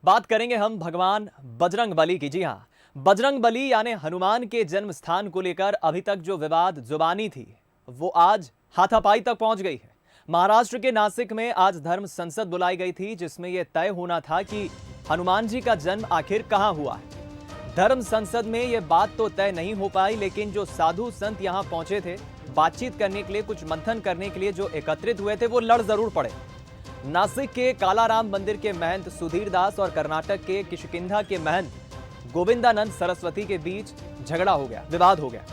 बात करेंगे हम भगवान बजरंगबली की। जी हाँ, बजरंगबली यानी हनुमान के जन्म स्थान को लेकर अभी तक जो विवाद जुबानी थी वो आज हाथापाई तक पहुंच गई है। महाराष्ट्र के नासिक में आज धर्म संसद बुलाई गई थी, जिसमें यह तय होना था कि हनुमान जी का जन्म आखिर कहां हुआ है। धर्म संसद में यह बात तो तय नहीं हो पाई, लेकिन जो साधु संत यहां पहुंचे थे बातचीत करने के लिए, कुछ मंथन करने के लिए जो एकत्रित हुए थे, वो लड़ जरूर पड़े। नासिक के कालाराम मंदिर के महंत सुधीर दास और कर्नाटक के किष्किंधा के महंत गोविंदानंद सरस्वती के बीच झगड़ा हो गया, विवाद हो गया।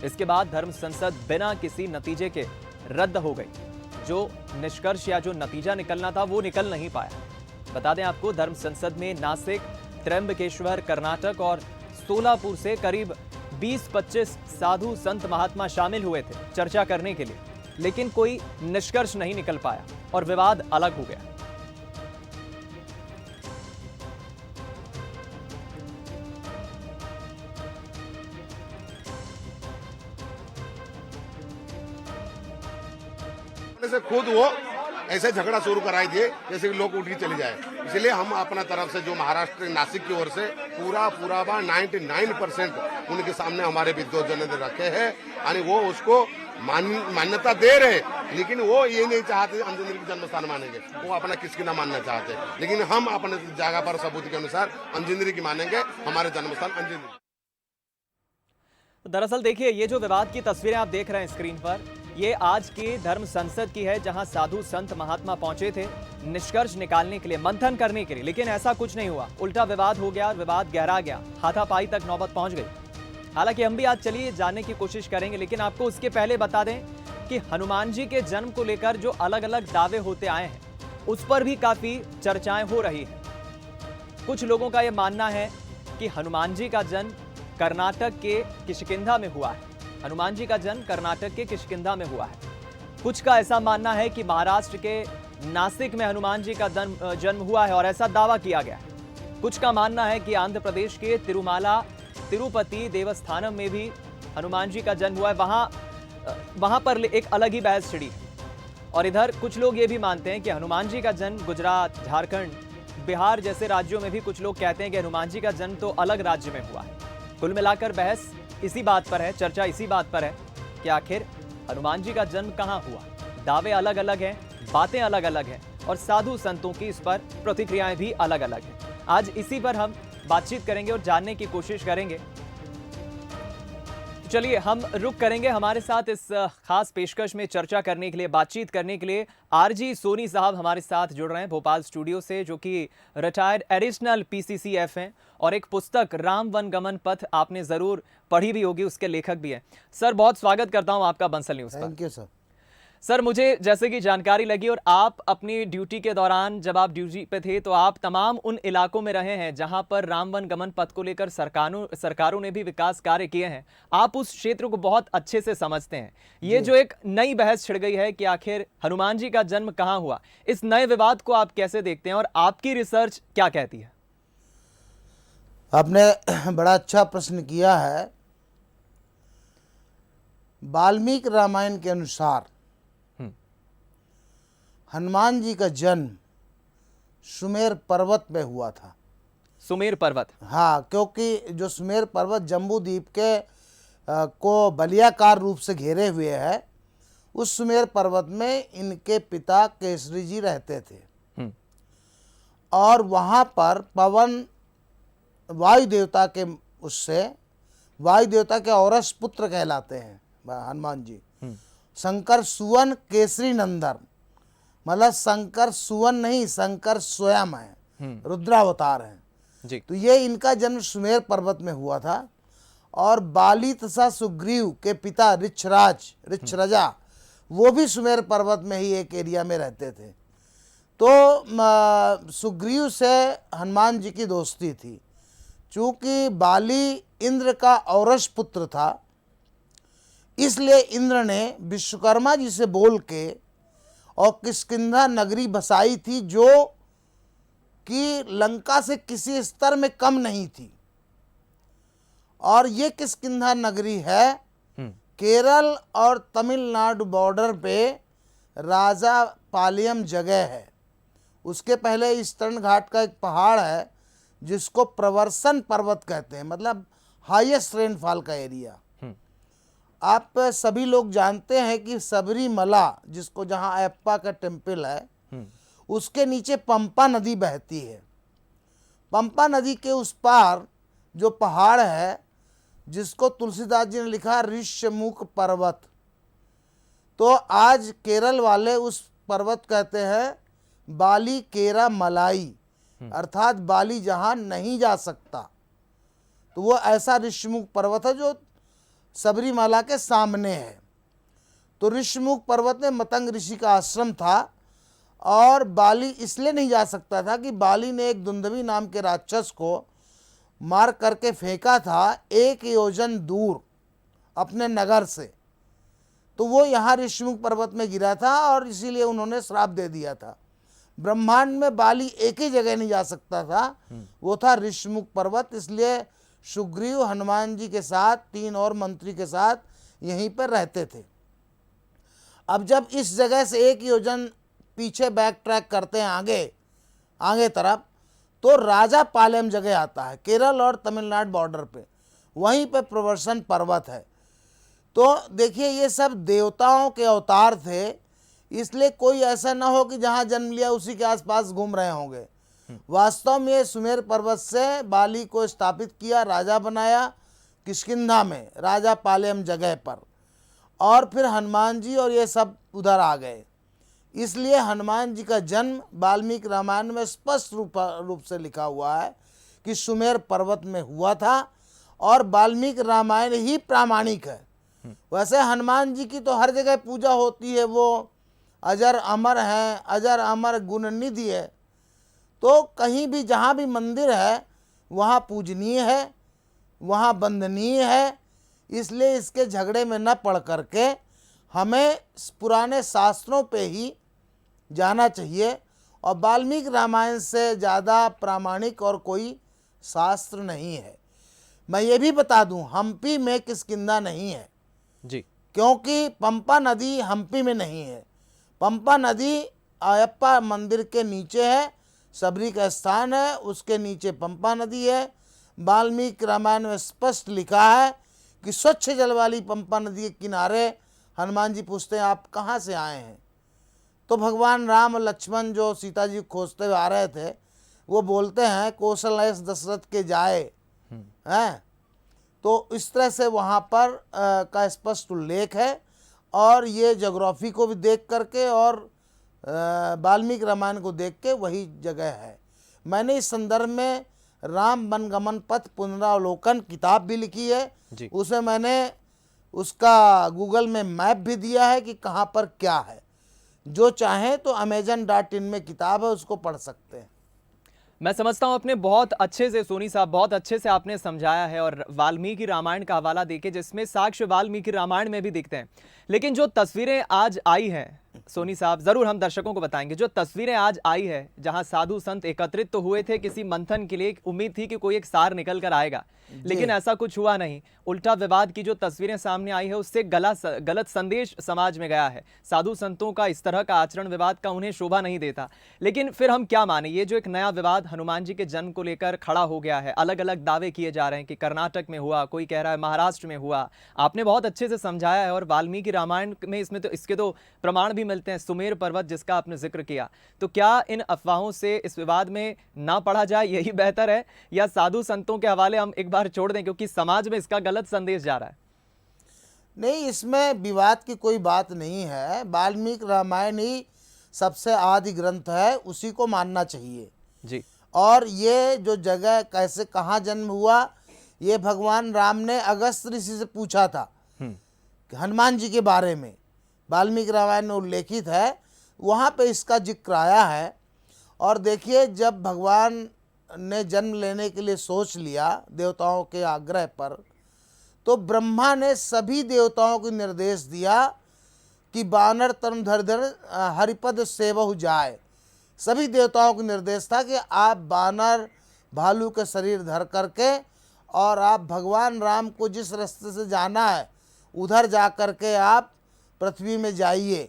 इसके बाद धर्म संसद बिना किसी नतीजे के रद्द हो गई। जो निष्कर्ष या जो नतीजा निकलना था वो निकल नहीं पाया। बता दें आपको, धर्म संसद में नासिक, त्र्यंबकेश्वर कर्नाटक और सोलापुर से करीब 20-25 साधु संत महात्मा शामिल हुए थे चर्चा करने के लिए, लेकिन कोई निष्कर्ष नहीं निकल पाया और विवाद अलग हो गया। से खुद वो ऐसे झगड़ा शुरू कराई दिए जैसे कि लोग उठ के चले जाए। इसलिए हम अपना तरफ से जो महाराष्ट्र नासिक की ओर से पूरा 99% उनके सामने हमारे विद्वजनों ने रखे हैं और वो उसको मान्यता दे रहे, लेकिन वो ये नहीं चाहते अंजनी की जन्म स्थान मानेंगे, वो अपना किसकी ना मानना चाहते, लेकिन हम अपने जगह पर सबूत के अनुसार अंजनी की मानेंगे, हमारे जन्म स्थान अंजनी। दरअसल देखिए, ये जो विवाद की तस्वीरें आप देख रहे हैं स्क्रीन पर, ये आज की धर्म संसद की है, जहां साधु संत महात्मा पहुंचे थे निष्कर्ष निकालने के लिए, मंथन करने के लिए, लेकिन ऐसा कुछ नहीं हुआ। उल्टा विवाद हो गया, विवाद गहरा गया, हाथापाई तक नौबत पहुंच गई। हालांकि हम भी आज चलिए जानने की कोशिश करेंगे, लेकिन आपको उसके पहले बता दें कि हनुमान जी के जन्म को लेकर जो अलग अलग दावे होते आए हैं उस पर भी काफी चर्चाएं हो रही हैं। कुछ लोगों का यह मानना है कि हनुमान जी का जन्म कर्नाटक के किष्किंधा में हुआ है। हनुमान जी का जन्म कर्नाटक के किष्किंधा में हुआ है। कुछ का ऐसा मानना है कि महाराष्ट्र के नासिक में हनुमान जी का जन्म हुआ है और ऐसा दावा किया गया है। कुछ का मानना है कि आंध्र प्रदेश के तिरुपति देवस्थानम में भी हनुमान जी का जन्म हुआ है, वहां पर एक अलग ही बहस छिड़ी है। और इधर कुछ लोग ये भी मानते हैं कि हनुमान जी का जन्म गुजरात, झारखंड, बिहार जैसे राज्यों में भी कुछ लोग कहते हैं कि हनुमान जी का जन्म तो अलग राज्य में हुआ है। कुल मिलाकर बहस इसी बात पर है, चर्चा इसी बात पर है कि आखिर हनुमान जी का जन्म कहां हुआ। दावे अलग अलग हैं, बातें अलग अलग हैं और साधु संतों की इस पर प्रतिक्रियाएं भी अलग अलग हैं। आज इसी पर हम बातचीत करेंगे और जानने की कोशिश करेंगे। तो चलिए हम रुक करेंगे। हमारे साथ इस खास पेशकश में चर्चा करने के लिए, बातचीत करने के लिए आरजी सोनी साहब हमारे साथ जुड़ रहे हैं भोपाल स्टूडियो से, जो कि रिटायर्ड एडिशनल पीसीसीएफ हैं और एक पुस्तक राम वन गमन पथ आपने जरूर पढ़ी भी होगी, उसके लेखक भी हैं। सर, बहुत स्वागत करता हूं आपका बंसल न्यूज़ पर। Thank you sir. सर, मुझे जैसे कि जानकारी लगी और आप अपनी ड्यूटी के दौरान, जब आप ड्यूटी पे थे, तो आप तमाम उन इलाकों में रहे हैं जहां पर राम वन गमन पथ को लेकर सरकारों ने भी विकास कार्य किए हैं। आप उस क्षेत्र को बहुत अच्छे से समझते हैं। ये जो एक नई बहस छिड़ गई है कि आखिर हनुमान जी का जन्म कहाँ हुआ, इस नए विवाद को आप कैसे देखते हैं और आपकी रिसर्च क्या कहती है? आपने बड़ा अच्छा प्रश्न किया है। वाल्मीकि रामायण के अनुसार हनुमान जी का जन्म सुमेर पर्वत में हुआ था। सुमेर पर्वत? हाँ, क्योंकि जो सुमेर पर्वत जम्बू द्वीप के को बलियाकार रूप से घेरे हुए है, उस सुमेर पर्वत में इनके पिता केसरी जी रहते थे और वहाँ पर पवन वायु देवता के वायु देवता के औरस पुत्र कहलाते हैं हनुमान जी। शंकर सुवन केसरी नंदन, मतलब शंकर सुवन नहीं, शंकर स्वयं है, रुद्रावतार हैं जी। तो ये इनका जन्म सुमेर पर्वत में हुआ था और बाली तथा सुग्रीव के पिता ऋक्षराजा वो भी सुमेर पर्वत में ही एक एरिया में रहते थे। तो सुग्रीव से हनुमान जी की दोस्ती थी। चूंकि बाली इंद्र का औरस पुत्र था, इसलिए इंद्र ने विश्वकर्मा जी से बोल के और किष्किंधा नगरी बसाई थी, जो कि लंका से किसी स्तर में कम नहीं थी। और ये किष्किंधा नगरी है केरल और तमिलनाडु बॉर्डर पे राजा पालियम जगह है, उसके पहले इस तरण घाट का एक पहाड़ है जिसको प्रवर्सन पर्वत कहते हैं, मतलब हाईएस्ट रेनफॉल का एरिया। आप सभी लोग जानते हैं कि सबरीमला, जिसको जहाँ अयप्पा का टेम्पल है, उसके नीचे पंपा नदी बहती है। पंपा नदी के उस पार जो पहाड़ है जिसको तुलसीदास जी ने लिखा ऋष्यमुख पर्वत, तो आज केरल वाले उस पर्वत कहते हैं बाली केरा मलाई, अर्थात बाली जहां नहीं जा सकता। तो वो ऐसा ऋष्यमुख पर्वत है जो सबरीमाला के सामने है। तो ऋष्यमुख पर्वत में मतंग ऋषि का आश्रम था और बाली इसलिए नहीं जा सकता था कि बाली ने एक दुंदुभी नाम के राक्षस को मार करके फेंका था 1 योजन दूर अपने नगर से। तो वो यहाँ ऋष्यमुख पर्वत में गिरा था और इसीलिए उन्होंने श्राप दे दिया था। ब्रह्मांड में बाली एक ही जगह नहीं जा सकता था, वो था ऋष्यमुख पर्वत। इसलिए सुग्रीव हनुमान जी के साथ 3 और मंत्री के साथ यहीं पर रहते थे। अब जब इस जगह से 1 योजन पीछे बैक ट्रैक करते हैं आगे तरफ, तो राजा पालम जगह आता है, केरल और तमिलनाडु बॉर्डर पे, वहीं पे प्रवर्सन पर्वत है। तो देखिए ये सब देवताओं के अवतार थे, इसलिए कोई ऐसा ना हो कि जहाँ जन्म लिया उसी के आसपास घूम रहे होंगे। वास्तव में ये सुमेर पर्वत से बाली को स्थापित किया, राजा बनाया किष्किंधा में, राजा पालम जगह पर, और फिर हनुमान जी और ये सब उधर आ गए। इसलिए हनुमान जी का जन्म वाल्मीकि रामायण में स्पष्ट रूप से लिखा हुआ है कि सुमेर पर्वत में हुआ था, और वाल्मीकि रामायण ही प्रामाणिक है। वैसे हनुमान जी की तो हर जगह पूजा होती है, वो अजर अमर हैं, अजर अमर गुण निधि है, तो कहीं भी जहाँ भी मंदिर है वहाँ पूजनीय है, वहाँ वंदनीय है। इसलिए इसके झगड़े में न पड़ करके हमें पुराने शास्त्रों पे ही जाना चाहिए, और वाल्मीकि रामायण से ज़्यादा प्रामाणिक और कोई शास्त्र नहीं है। मैं ये भी बता दूं, हम्पी में किष्किंधा नहीं है जी, क्योंकि पंपा नदी हम्पी में नहीं है। पंपा नदी अयप्पा मंदिर के नीचे है, सबरी का स्थान है, उसके नीचे पंपा नदी है। वाल्मीकि रामायण में स्पष्ट लिखा है कि स्वच्छ जल वाली पंपा नदी के किनारे हनुमान जी पूछते हैं आप कहाँ से आए हैं। तो भगवान राम और लक्ष्मण जो सीता जी खोजते हुए आ रहे थे, वो बोलते हैं कौशल दशरथ के जाए हैं। तो इस तरह से वहाँ पर का स्पष्ट उल्लेख है, और ये ज्योग्राफी को भी देख करके और वाल्मीकि रामायण को देख के वही जगह है। मैंने इस संदर्भ में राम वनगमन पथ पुनरावलोकन किताब भी लिखी है, उसमें मैंने उसका गूगल में मैप भी दिया है कि कहाँ पर क्या है। जो चाहें तो amazon.in में किताब है, उसको पढ़ सकते हैं। मैं समझता हूं आपने बहुत अच्छे से, सोनी साहब बहुत अच्छे से आपने समझाया है, और वाल्मीकि रामायण का हवाला देके जिसमें साक्ष्य वाल्मीकि रामायण में भी दिखते हैं। लेकिन जो तस्वीरें आज आई हैं सोनी साहब, जरूर हम दर्शकों को बताएंगे, जो तस्वीरें आज आई है जहां साधु संत एकत्रित तो हुए थे किसी मंथन के लिए, उम्मीद थी कि कोई एक सार निकल कर आएगा, लेकिन ऐसा कुछ हुआ नहीं। उल्टा विवाद की जो तस्वीरें सामने आई है उससे गलत संदेश समाज में गया है। साधु संतों का इस तरह का आचरण विवाद का उन्हें शोभा नहीं देता। लेकिन फिर हम क्या माने, ये जो एक नया विवाद हनुमान जी के जन्म को लेकर खड़ा हो गया है, अलग अलग दावे किए जा रहे हैं कि कर्नाटक में हुआ, कोई कह रहा है महाराष्ट्र में हुआ। आपने बहुत अच्छे से समझाया है, और वाल्मीकि रामायण में इसके तो प्रमाण भी मिलते हैं, सुमेर पर्वत जिसका आपने जिक्र किया। तो क्या इन अफवाहों से इस विवाद में ना पड़ा जाए, यही बेहतर है, या साधु संतों के हवाले हम एक बार छोड़ दें, क्योंकि समाज में इसका गलत संदेश जा रहा है? नहीं, इसमें विवाद की कोई बात नहीं है। वाल्मीकि रामायण ही सबसे आदि ग्रंथ है, उसी को मानना चाहिए जी। और ये जो जगह कैसे कहाँ जन्म हुआ, ये भगवान राम ने अगस्त ऋषि से पूछा था हनुमान जी के बारे में, वाल्मीकि रामायण में उल्लेखित है, वहाँ पे इसका जिक्र आया है। और देखिए, जब भगवान ने जन्म लेने के लिए सोच लिया देवताओं के आग्रह पर, तो ब्रह्मा ने सभी देवताओं को निर्देश दिया कि बानर तन धर धर हरिपद सेवहु जाए। सभी देवताओं को निर्देश था कि आप बानर भालू के शरीर धर करके और आप भगवान राम को जिस रास्ते से जाना है उधर जा कर के आप पृथ्वी में जाइए।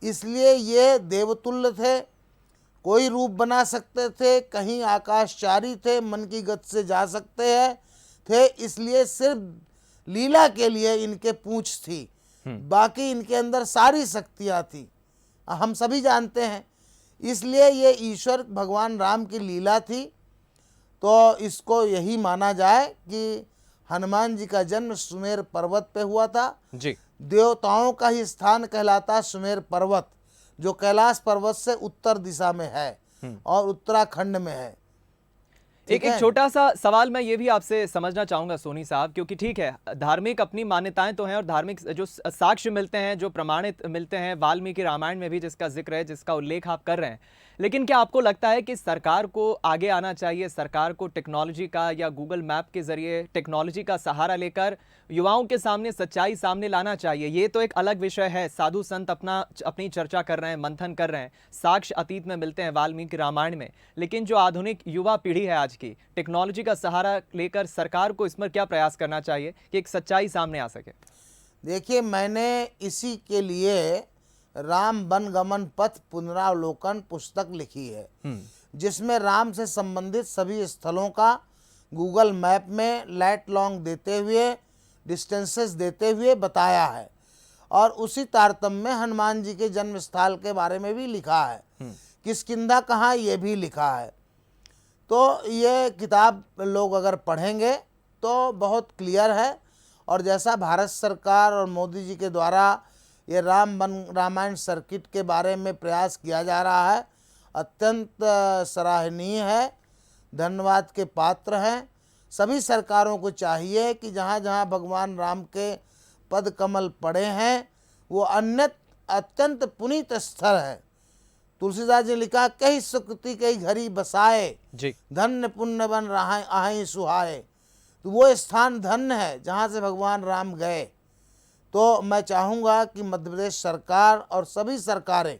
इसलिए ये देवतुल्य थे कोई रूप बना सकते थे, कहीं आकाशचारी थे, मन की गति से जा सकते हैं थे, इसलिए सिर्फ लीला के लिए इनके पूंछ थी, बाकी इनके अंदर सारी शक्तियाँ थी, हम सभी जानते हैं। इसलिए ये ईश्वर भगवान राम की लीला थी। तो इसको यही माना जाए कि हनुमान जी का जन्म सुमेर पर्वत पे हुआ था। जी। देवताओं का ही स्थान कहलाता सुमेर पर्वत, जो कैलाश पर्वत से उत्तर दिशा में है और उत्तराखंड में है। एक छोटा सा सवाल मैं ये भी आपसे समझना चाहूंगा सोनी साहब, क्योंकि ठीक है धार्मिक अपनी मान्यताएं तो हैं और धार्मिक जो साक्ष्य मिलते हैं, जो प्रमाणित मिलते हैं वाल्मीकि रामायण में भी जिसका जिक्र है, जिसका उल्लेख आप कर रहे हैं, लेकिन क्या आपको लगता है कि सरकार को आगे आना चाहिए, सरकार को टेक्नोलॉजी का या गूगल मैप के जरिए टेक्नोलॉजी का सहारा लेकर युवाओं के सामने सच्चाई सामने लाना चाहिए? ये तो एक अलग विषय है, साधु संत अपनी चर्चा कर रहे हैं, मंथन कर रहे हैं, साक्ष्य अतीत में मिलते हैं वाल्मीकि रामायण में, लेकिन जो आधुनिक युवा पीढ़ी है आज की, टेक्नोलॉजी का सहारा लेकर सरकार को इसमें क्या प्रयास करना चाहिए कि एक सच्चाई सामने आ सके? देखिए, मैंने इसी के लिए राम वन गमन पथ पुनरावलोकन पुस्तक लिखी है, जिसमें राम से संबंधित सभी स्थलों का गूगल मैप में लाइट लॉन्ग देते हुए, डिस्टेंसेस देते हुए बताया है, और उसी तारतम्य में हनुमान जी के जन्म स्थल के बारे में भी लिखा है, किष्किंधा कहाँ ये भी लिखा है। तो ये किताब लोग अगर पढ़ेंगे तो बहुत क्लियर है। और जैसा भारत सरकार और मोदी जी के द्वारा ये रामायण सर्किट के बारे में प्रयास किया जा रहा है, अत्यंत सराहनीय है, धन्यवाद के पात्र हैं। सभी सरकारों को चाहिए कि जहाँ जहाँ भगवान राम के पद कमल पड़े हैं वो अत्यंत पुनीत स्थल है। तुलसीदास जी लिखा, कई सुकृति कई घरी बसाए, धन्य पुण्य बन रहा आहें सुहाए। तो वो स्थान धन्य है जहाँ से भगवान राम गए। तो मैं चाहूँगा कि मध्य प्रदेश सरकार और सभी सरकारें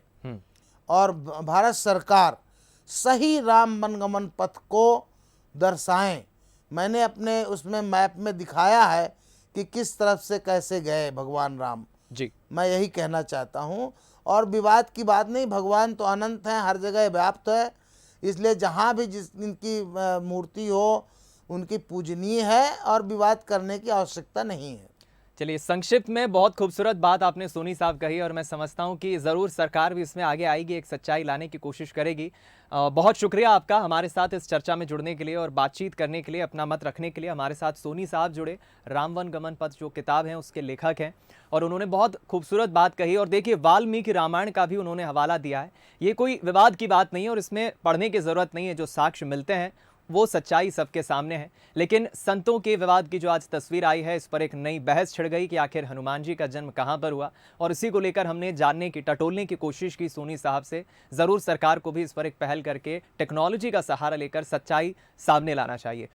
और भारत सरकार सही राम वनगमन पथ को दर्शाएं। मैंने अपने उसमें मैप में दिखाया है कि किस तरफ से कैसे गए भगवान राम जी। मैं यही कहना चाहता हूँ। और विवाद की बात नहीं, भगवान तो अनंत हैं, हर जगह व्याप्त है, इसलिए जहाँ भी जिनकी मूर्ति हो उनकी पूजनीय है और विवाद करने की आवश्यकता नहीं है। चलिए, संक्षिप्त में बहुत खूबसूरत बात आपने सोनी साहब कही और मैं समझता हूं कि ज़रूर सरकार भी इसमें आगे आएगी, एक सच्चाई लाने की कोशिश करेगी। बहुत शुक्रिया आपका हमारे साथ इस चर्चा में जुड़ने के लिए और बातचीत करने के लिए, अपना मत रखने के लिए। हमारे साथ सोनी साहब जुड़े, राम वन गमन पथ जो किताब है उसके लेखक हैं, और उन्होंने बहुत खूबसूरत बात कही। और देखिए, वाल्मीकि रामायण का भी उन्होंने हवाला दिया है। ये कोई विवाद की बात नहीं है और इसमें पढ़ने की ज़रूरत नहीं है, जो साक्ष्य मिलते हैं वो सच्चाई सबके सामने है। लेकिन संतों के विवाद की जो आज तस्वीर आई है, इस पर एक नई बहस छिड़ गई कि आखिर हनुमान जी का जन्म कहां पर हुआ, और इसी को लेकर हमने जानने की, टटोलने की कोशिश की सोनी साहब से। ज़रूर सरकार को भी इस पर एक पहल करके टेक्नोलॉजी का सहारा लेकर सच्चाई सामने लाना चाहिए।